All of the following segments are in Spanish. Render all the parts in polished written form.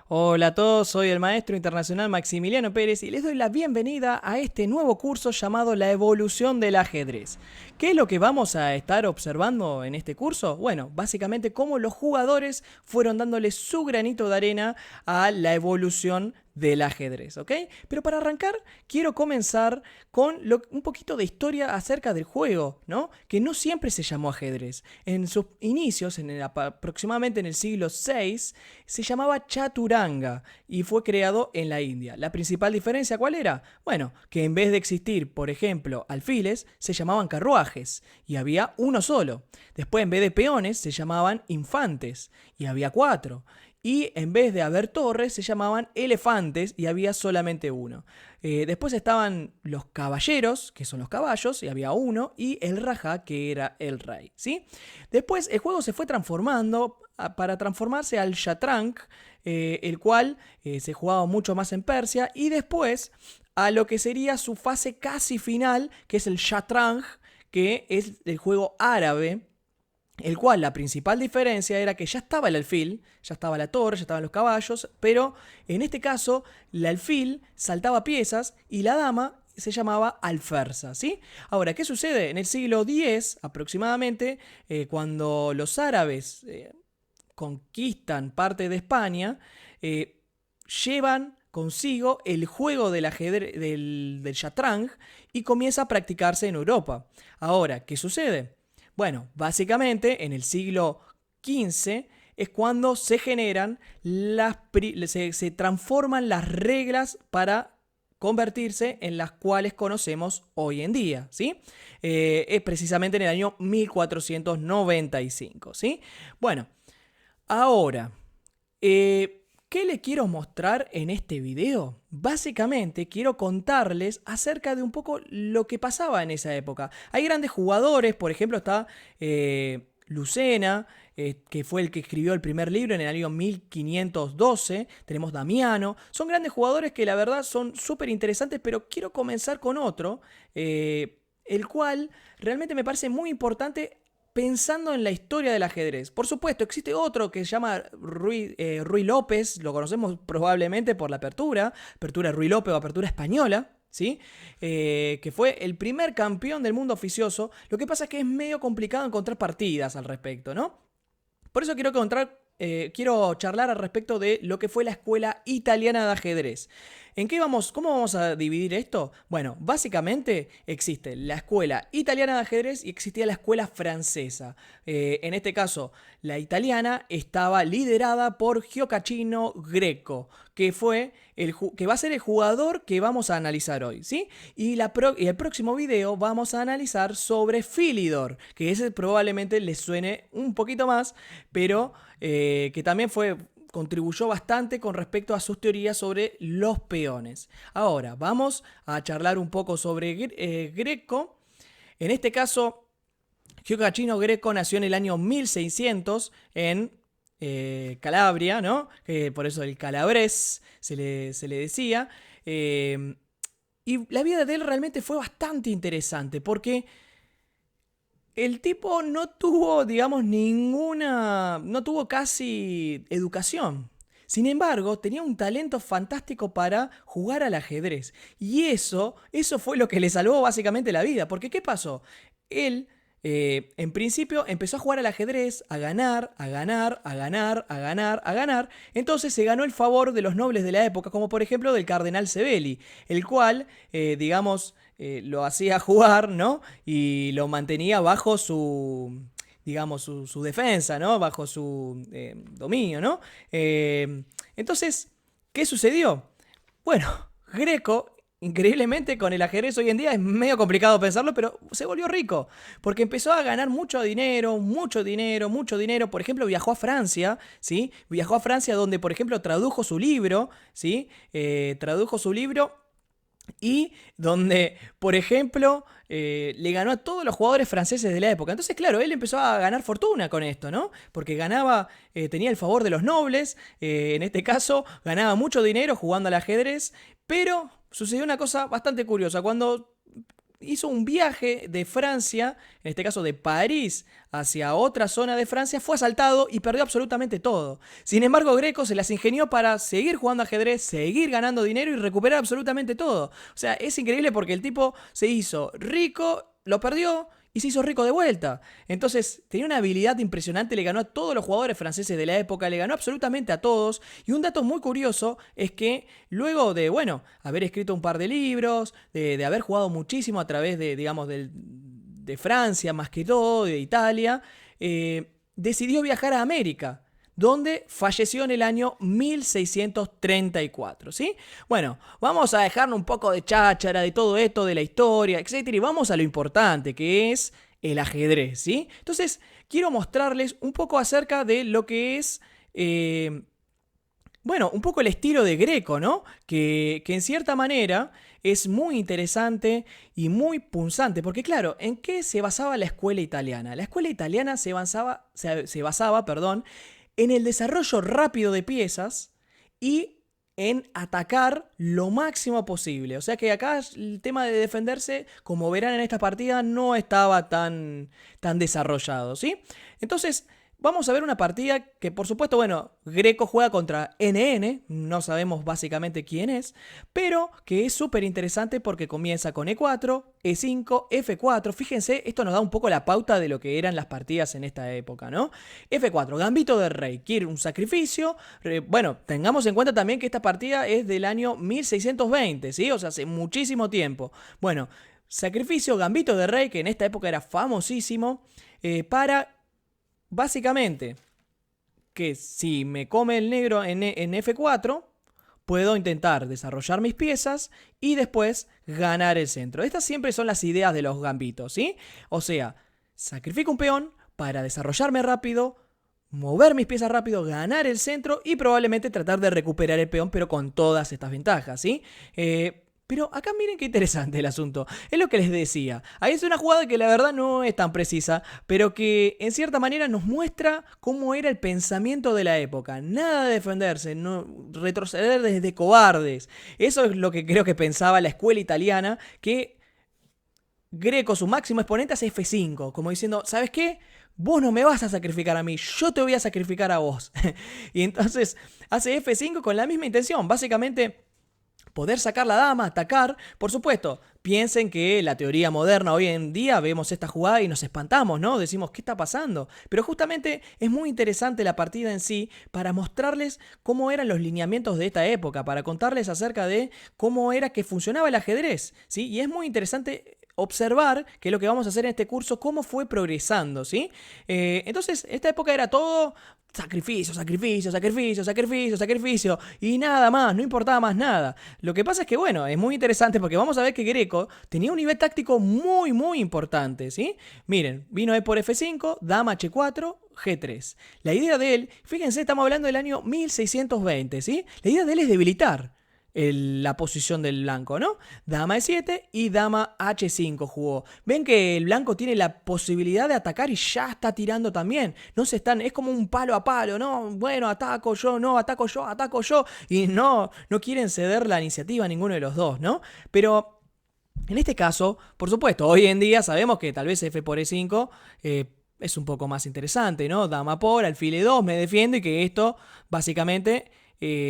Hola a todos, soy el maestro internacional Maximiliano Pérez y les doy la bienvenida a este nuevo curso llamado La evolución del ajedrez. ¿Qué es lo que vamos a estar observando en este curso? Bueno, básicamente cómo los jugadores fueron dándole su granito de arena a la evolución del ajedrez, ¿ok? Pero para arrancar, quiero comenzar con un poquito de historia acerca del juego, ¿no? Que no siempre se llamó ajedrez. En sus inicios, aproximadamente en el siglo VI, se llamaba Chaturanga y fue creado en la India. La principal diferencia, ¿cuál era? Bueno, que en vez de existir, por ejemplo, alfiles, se llamaban carruajes y había uno solo. Después, en vez de peones, se llamaban infantes y había cuatro. Y en vez de haber torres, se llamaban elefantes y había solamente uno. Después estaban los caballeros, que son los caballos, y había uno, y el Rajá, que era el rey, ¿sí? Después el juego se fue transformando para transformarse al Shatrang, el cual se jugaba mucho más en Persia, y después a lo que sería su fase casi final, que es el Shatrang, que es el juego árabe, el cual la principal diferencia era que ya estaba el alfil, ya estaba la torre, ya estaban los caballos, pero en este caso el alfil saltaba piezas y la dama se llamaba alferza, ¿sí? Ahora, ¿qué sucede? En el siglo X aproximadamente, cuando los árabes conquistan parte de España, eh, llevan consigo el juego del ajedrez, del Shatrang, y comienza a practicarse en Europa. Ahora, ¿qué sucede? Bueno, básicamente en el siglo XV es cuando se generan se transforman las reglas para convertirse en las cuales conocemos hoy en día, ¿sí? Es precisamente en el año 1495, ¿sí? Bueno, ahora, ¿qué le quiero mostrar en este video? Básicamente quiero contarles acerca de un poco lo que pasaba en esa época. Hay grandes jugadores, por ejemplo está Lucena, que fue el que escribió el primer libro en el año 1512. Tenemos Damiano. Son grandes jugadores que la verdad son súper interesantes, pero quiero comenzar con otro, el cual realmente me parece muy importante pensando en la historia del ajedrez. Por supuesto, existe otro que se llama Ruy López, lo conocemos probablemente por la apertura Ruy López o apertura española, ¿sí? Que fue el primer campeón del mundo oficioso. Lo que pasa es que es medio complicado encontrar partidas al respecto, ¿no? Por eso quiero charlar al respecto de lo que fue la escuela italiana de ajedrez. ¿Cómo vamos a dividir esto? Bueno, básicamente existe la escuela italiana de ajedrez y existía la escuela francesa. En este caso, la italiana estaba liderada por Gioacchino Greco, que va a ser el jugador que vamos a analizar hoy, ¿sí? Y el próximo video vamos a analizar sobre Philidor, que ese probablemente les suene un poquito más, pero que también contribuyó bastante con respecto a sus teorías sobre los peones. Ahora, vamos a charlar un poco sobre Greco. En este caso, Gioacchino Greco nació en el año 1600 en Calabria, ¿no? Por eso el calabrés se le decía. Y la vida de él realmente fue bastante interesante porque el tipo no tuvo, digamos, no tuvo casi educación. Sin embargo, tenía un talento fantástico para jugar al ajedrez. Y eso fue lo que le salvó básicamente la vida. Porque, ¿qué pasó? Él, en principio, empezó a jugar al ajedrez, a ganar, a ganar, a ganar, a ganar, a ganar. Entonces se ganó el favor de los nobles de la época, como por ejemplo del cardenal Sebeli, el cual, digamos, lo hacía jugar, ¿no? Y lo mantenía bajo digamos, su defensa, ¿no? Bajo su dominio, ¿no? Entonces, ¿qué sucedió? Bueno, Greco, increíblemente con el ajedrez hoy en día es medio complicado pensarlo, pero se volvió rico, porque empezó a ganar mucho dinero, mucho dinero, mucho dinero. Por ejemplo, viajó a Francia, ¿sí? Viajó a Francia donde, por ejemplo, tradujo su libro, ¿sí? Tradujo su libro y donde, por ejemplo, le ganó a todos los jugadores franceses de la época. Entonces, claro, él empezó a ganar fortuna con esto, ¿no? Porque tenía el favor de los nobles, en este caso, ganaba mucho dinero jugando al ajedrez, pero sucedió una cosa bastante curiosa. Cuando hizo un viaje de Francia, en este caso de París, hacia otra zona de Francia, fue asaltado y perdió absolutamente todo. Sin embargo, Greco se las ingenió para seguir jugando ajedrez, seguir ganando dinero y recuperar absolutamente todo. O sea, es increíble porque el tipo se hizo rico, lo perdió y se hizo rico de vuelta. Entonces, tenía una habilidad impresionante, le ganó a todos los jugadores franceses de la época, le ganó absolutamente a todos. Y un dato muy curioso es que luego de, bueno, haber escrito un par de libros, de haber jugado muchísimo a través de, digamos, de Francia más que todo, de Italia, decidió viajar a América, donde falleció en el año 1634, ¿sí? Bueno, vamos a dejarnos un poco de cháchara, de todo esto, de la historia, etcétera, y vamos a lo importante, que es el ajedrez, ¿sí? Entonces, quiero mostrarles un poco acerca de lo que es, bueno, un poco el estilo de Greco, ¿no? Que en cierta manera es muy interesante y muy punzante, porque claro, ¿en qué se basaba la escuela italiana? La escuela italiana se basaba, perdón, en el desarrollo rápido de piezas y en atacar lo máximo posible. O sea que acá el tema de defenderse, como verán en esta partida, no estaba tan desarrollado, ¿sí? Entonces, vamos a ver una partida que, por supuesto, bueno, Greco juega contra NN, no sabemos básicamente quién es, pero que es súper interesante porque comienza con E4, E5, F4. Fíjense, esto nos da un poco la pauta de lo que eran las partidas en esta época, ¿no? F4, gambito del rey, quiere un sacrificio. Bueno, tengamos en cuenta también que esta partida es del año 1620, ¿sí? O sea, hace muchísimo tiempo. Bueno, sacrificio, gambito de rey, que en esta época era famosísimo, para básicamente que si me come el negro en F4, puedo intentar desarrollar mis piezas y después ganar el centro. Estas siempre son las ideas de los gambitos, ¿sí? O sea, sacrifico un peón para desarrollarme rápido, mover mis piezas rápido, ganar el centro y probablemente tratar de recuperar el peón, pero con todas estas ventajas, ¿sí? Pero acá miren qué interesante el asunto. Es lo que les decía. Ahí es una jugada que la verdad no es tan precisa, pero que en cierta manera nos muestra cómo era el pensamiento de la época. Nada de defenderse, no retroceder desde cobardes. Eso es lo que creo que pensaba la escuela italiana, que Greco, su máximo exponente, hace F5, como diciendo, ¿sabes qué? Vos no me vas a sacrificar a mí, yo te voy a sacrificar a vos. Y entonces hace F5 con la misma intención, básicamente poder sacar la dama, atacar. Por supuesto, piensen que la teoría moderna hoy en día vemos esta jugada y nos espantamos, ¿no? Decimos, ¿qué está pasando? Pero justamente es muy interesante la partida en sí para mostrarles cómo eran los lineamientos de esta época, para contarles acerca de cómo era que funcionaba el ajedrez, ¿sí? Y es muy interesante observar, que es lo que vamos a hacer en este curso, cómo fue progresando, ¿sí? Entonces, esta época era todo sacrificio, sacrificio, sacrificio, sacrificio, sacrificio y nada más, no importaba más nada. Lo que pasa es que, bueno, es muy interesante porque vamos a ver que Greco tenía un nivel táctico muy, muy importante, ¿sí? Miren, vino E por F5, dama H4, G3. La idea de él, fíjense, estamos hablando del año 1620, ¿sí? La idea de él es debilitar la posición del blanco, ¿no? Dama E7 y dama H5 jugó. Ven que el blanco tiene la posibilidad de atacar y ya está tirando también. No se están, es como un palo a palo, ¿no? Bueno, ataco yo, no, ataco yo, ataco yo. Y no quieren ceder la iniciativa a ninguno de los dos, ¿no? Pero en este caso, por supuesto, hoy en día sabemos que tal vez F por E5 es un poco más interesante, ¿no? Dama por, alfil E2, me defiendo y que esto básicamente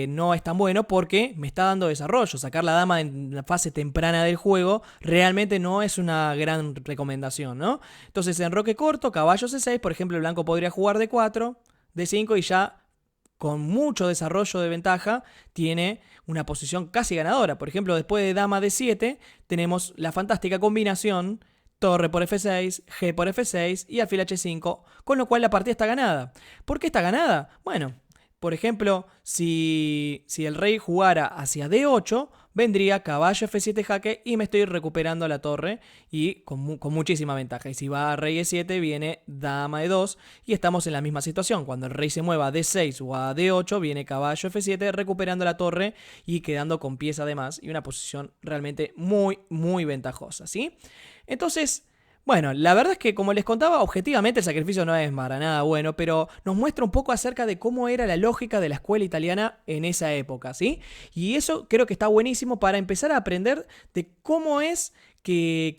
no es tan bueno porque me está dando desarrollo. Sacar la dama en la fase temprana del juego realmente no es una gran recomendación, ¿no? Entonces, en roque corto, caballo C6, por ejemplo, el blanco podría jugar D4, D5 y ya con mucho desarrollo de ventaja tiene una posición casi ganadora. Por ejemplo, después de dama D7 tenemos la fantástica combinación torre por F6, G por F6 y alfil H5, con lo cual la partida está ganada. ¿Por qué está ganada? Bueno, por ejemplo, si el rey jugara hacia D8, vendría caballo F7 jaque y me estoy recuperando la torre y con muchísima ventaja. Y si va a rey E7, viene dama E2 y estamos en la misma situación. Cuando el rey se mueva a D6 o a D8, viene caballo F7 recuperando la torre y quedando con pieza de más y una posición realmente muy, muy ventajosa, ¿sí? Entonces, Bueno, la verdad es que como les contaba, objetivamente el sacrificio no es para nada bueno, pero nos muestra un poco acerca de cómo era la lógica de la escuela italiana en esa época, ¿sí? Y eso creo que está buenísimo para empezar a aprender de cómo es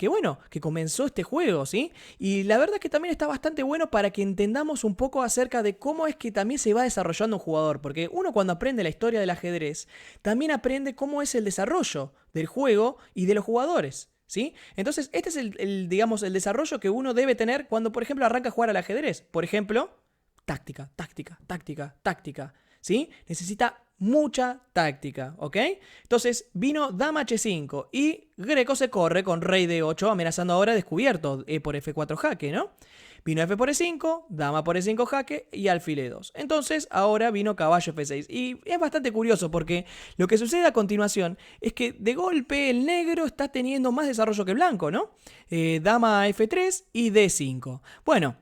bueno, que comenzó este juego, ¿sí? Y la verdad es que también está bastante bueno para que entendamos un poco acerca de cómo es que también se va desarrollando un jugador, porque uno cuando aprende la historia del ajedrez, también aprende cómo es el desarrollo del juego y de los jugadores. ¿Sí? Entonces, este es digamos, el desarrollo que uno debe tener cuando, por ejemplo, arranca a jugar al ajedrez. Por ejemplo, táctica, táctica, táctica, táctica. ¿Sí? Necesita mucha táctica, ¿ok? Entonces, vino dama h5 y Greco se corre con rey d8, amenazando ahora descubierto por f4 jaque, ¿no? Vino f por e5, dama por e5 jaque y alfil e2. Entonces ahora vino caballo f6. Y es bastante curioso porque lo que sucede a continuación es que de golpe el negro está teniendo más desarrollo que el blanco, ¿no? Dama f3 y d5. Bueno,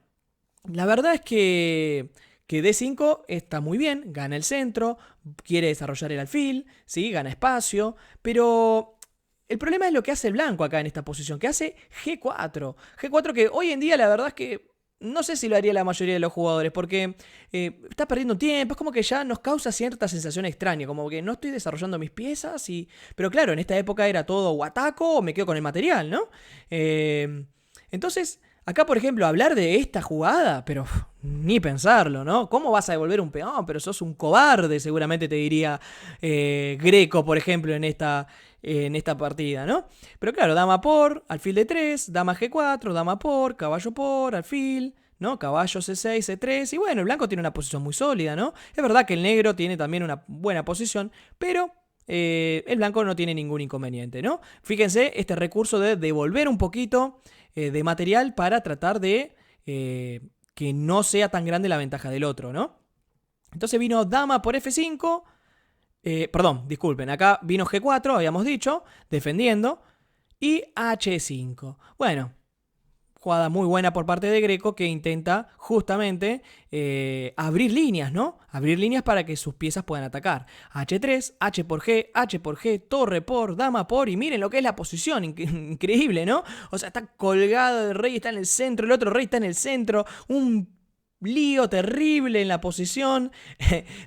la verdad es que D5 está muy bien, gana el centro, quiere desarrollar el alfil, ¿sí? Gana espacio, pero el problema es lo que hace el blanco acá en esta posición, que hace G4. G4 que hoy en día la verdad es que no sé si lo haría la mayoría de los jugadores, porque está perdiendo tiempo, es como que ya nos causa cierta sensación extraña, como que no estoy desarrollando mis piezas, pero claro, en esta época era todo o ataco o me quedo con el material, ¿no? Entonces, acá por ejemplo, hablar de esta jugada, pero ni pensarlo, ¿no? ¿Cómo vas a devolver un peón? Pero sos un cobarde, seguramente te diría Greco, por ejemplo, en esta partida, ¿no? Pero claro, dama por, alfil d3, dama g4, dama por, caballo por, alfil, ¿no? Caballo c6, c3, y bueno, el blanco tiene una posición muy sólida, ¿no? Es verdad que el negro tiene también una buena posición, pero el blanco no tiene ningún inconveniente, ¿no? Fíjense este recurso de devolver un poquito de material para tratar de que no sea tan grande la ventaja del otro, ¿no? Entonces vino dama por f5, perdón, disculpen, acá vino g4, habíamos dicho, defendiendo, y h5. Bueno, jugada muy buena por parte de Greco que intenta justamente abrir líneas, ¿no? Abrir líneas para que sus piezas puedan atacar. H3, H por G, torre por, dama por, y miren lo que es la posición, increíble, ¿no? O sea, está colgado el rey, está en el centro, el otro rey está en el centro, un lío terrible en la posición.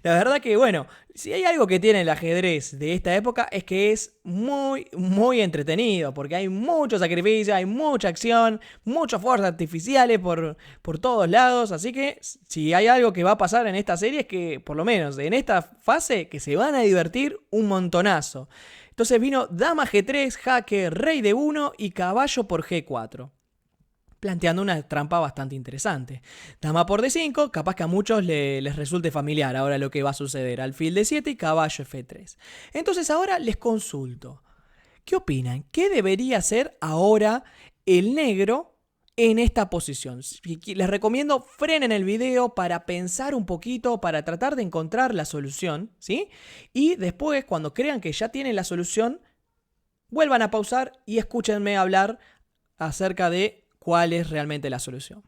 La verdad que, bueno, si hay algo que tiene el ajedrez de esta época es que es muy, muy entretenido, porque hay mucho sacrificio, hay mucha acción, muchos fuerzas artificiales por todos lados, así que si hay algo que va a pasar en esta serie es que, por lo menos en esta fase, que se van a divertir un montonazo. Entonces vino dama g3, jaque, rey d1 y caballo por g4. Planteando una trampa bastante interesante. Dama por d5, capaz que a muchos les resulte familiar ahora lo que va a suceder. Alfil d7 y caballo f3. Entonces ahora les consulto. ¿Qué opinan? ¿Qué debería hacer ahora el negro en esta posición? Les recomiendo frenen el video para pensar un poquito, para tratar de encontrar la solución, ¿sí? Y después, cuando crean que ya tienen la solución, vuelvan a pausar y escúchenme hablar acerca de cuál es realmente la solución.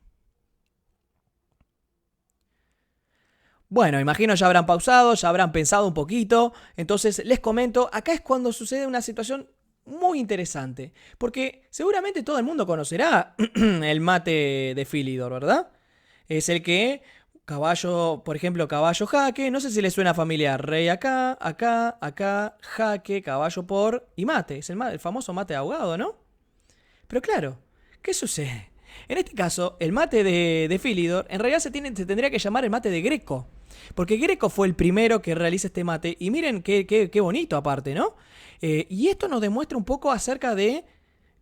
Bueno, imagino ya habrán pausado, ya habrán pensado un poquito. Entonces les comento, acá es cuando sucede una situación muy interesante. Porque seguramente todo el mundo conocerá el mate de Philidor, ¿verdad? Es el que caballo, por ejemplo, caballo jaque. No sé si les suena familiar. Rey acá, acá, acá, jaque, caballo por y mate. Es el famoso mate de ahogado, ¿no? Pero claro, ¿qué sucede? En este caso, el mate de Philidor en realidad se tendría que llamar el mate de Greco. Porque Greco fue el primero que realiza este mate. Y miren qué bonito aparte, ¿no? Y esto nos demuestra un poco acerca de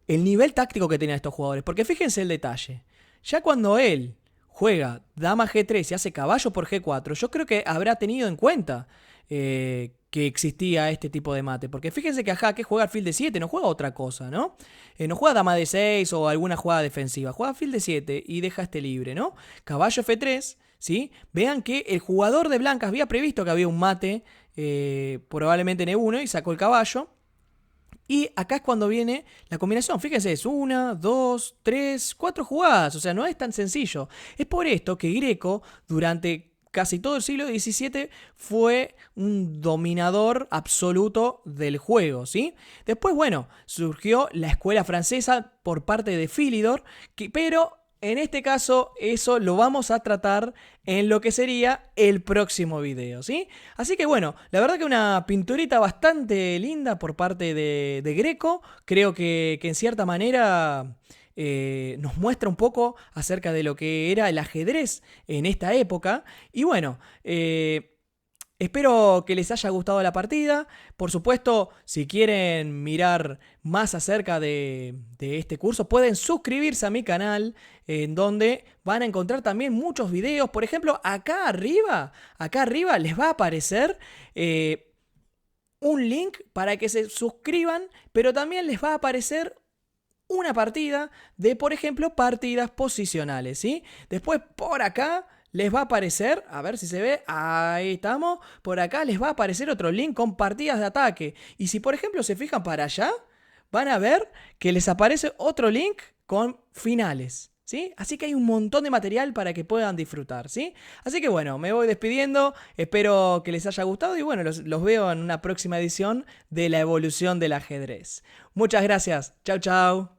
el nivel táctico que tenían estos jugadores. Porque fíjense el detalle. Ya cuando él juega dama g3 y hace caballo por g4, yo creo que habrá tenido en cuenta que existía este tipo de mate. Porque fíjense que a jaque juega alfil d7, no juega otra cosa, ¿no? No juega dama d6 o alguna jugada defensiva. Juega alfil d7 y deja este libre, ¿no? Caballo f3, ¿sí? Vean que el jugador de blancas había previsto que había un mate, probablemente en e1, y sacó el caballo. Y acá es cuando viene la combinación. Fíjense, es 1, 2, 3, 4 jugadas. O sea, no es tan sencillo. Es por esto que Greco, durante casi todo el siglo XVII fue un dominador absoluto del juego, ¿sí? Después, bueno, surgió la escuela francesa por parte de Philidor, pero en este caso eso lo vamos a tratar en lo que sería el próximo video, ¿sí? Así que bueno, la verdad que una pinturita bastante linda por parte de Greco. Creo que en cierta manera nos muestra un poco acerca de lo que era el ajedrez en esta época. Y bueno, espero que les haya gustado la partida. Por supuesto, si quieren mirar más acerca de este curso, pueden suscribirse a mi canal, en donde van a encontrar también muchos videos. Por ejemplo, acá arriba les va a aparecer un link para que se suscriban, pero también les va a aparecer una partida de, por ejemplo, partidas posicionales, ¿sí? Después por acá les va a aparecer, a ver si se ve, ahí estamos, por acá les va a aparecer otro link con partidas de ataque. Y si por ejemplo se fijan para allá, van a ver que les aparece otro link con finales, ¿sí? Así que hay un montón de material para que puedan disfrutar, ¿sí? Así que bueno, me voy despidiendo, espero que les haya gustado y bueno, los veo en una próxima edición de la evolución del ajedrez. Muchas gracias, chau chau.